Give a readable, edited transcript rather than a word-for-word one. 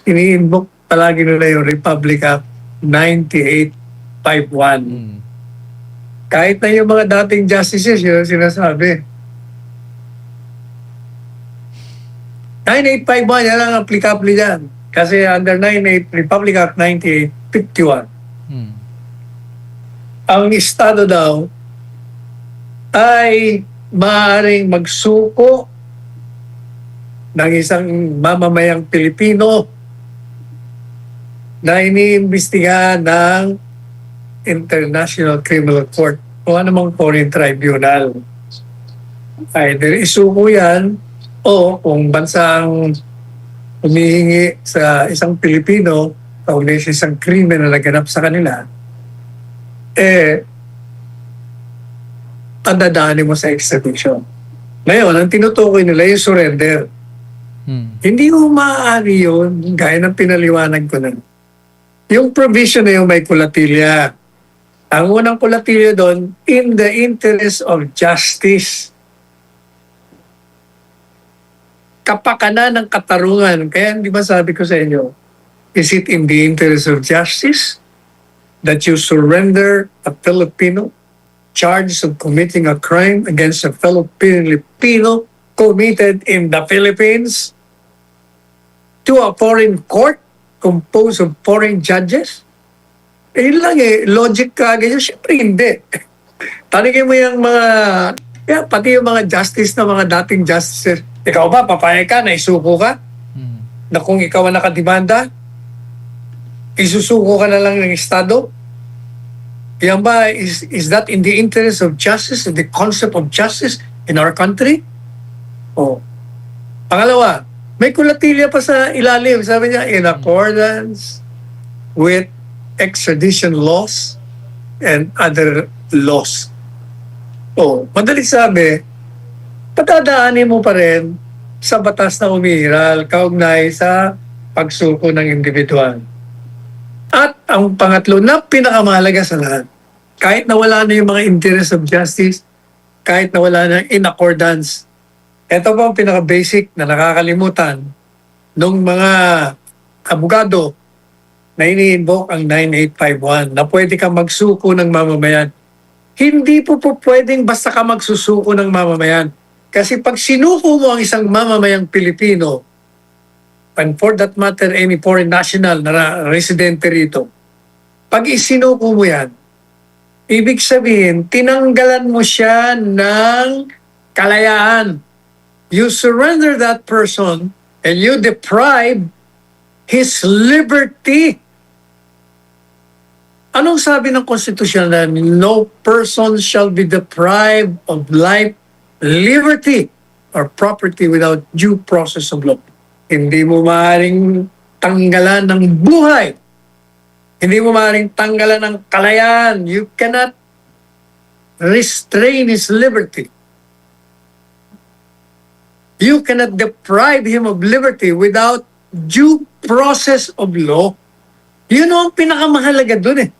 ini-invoke palagi nila yung Republic Act 9851. Kahit na yung mga dating justices, yun ang sinasabi. 9851, yan ang applicable dyan. Kasi under Republic Act 9851, ang Estado daw ay maaaring magsuko ng isang mamamayang Pilipino na iniimbestigahan ng International Criminal Court o anumang foreign tribunal. Either isuko yan o kung bansang humihingi sa isang Pilipino kaugnay sa isang krimen na naganap sa kanila, dadaanin mo sa extradition. Ngayon, ang tinutukoy nila yung surrender. Hindi mo maaari yun, gaya ng pinaliwanag ko na. Yung provision na yung may kulatilya. Ang unang kulatilya doon, in the interest of justice. Kapakanan ng katarungan. Kaya di ba sabi ko sa inyo, is it in the interest of justice that you surrender a Filipino charged of committing a crime against a fellow Filipino committed in the Philippines to a foreign court composed of foreign judges? Yun lang logic kagad yun. Siyempre hindi. Tanigin mo yung pati yung mga justice na mga dating justices. Ikaw ba, papayag ka na isuko ka? Na kung ikaw ang nakadimanda, isusuko ka na lang ng Estado? Yan ba, is that in the interest of justice, the concept of justice in our country? Pangalawa, may kulatilya pa sa ilalim. Sabi niya, in accordance with extradition laws and other laws. Madaling sabi, patadaanin mo pa rin sa batas na umiiral kaugnay sa pagsuko ng individual. At ang pangatlo na pinakamahalaga sa lahat, kahit na wala na yung mga interest of justice, kahit na wala na in accordance, ito pa ang pinaka-basic na nakakalimutan ng mga abogado na ini-invoke ang 9851 na pwede kang magsuko ng mamamayan. Hindi po pwedeng basta ka magsusuko ng mamamayan. Kasi pag sinuko mo ang isang mamamayang Pilipino, and for that matter, any foreign national na residente rito, pag isinuko mo yan, ibig sabihin, tinanggalan mo siya ng kalayaan. You surrender that person and you deprive his liberty. Anong sabi ng konstitusyon na no person shall be deprived of life, liberty, or property without due process of law. Hindi mo maaaring tanggalan ng buhay. Hindi mo maaaring tanggalan ng kalayaan. You cannot restrain his liberty. You cannot deprive him of liberty without due process of law. Yun ang pinakamahalaga dun .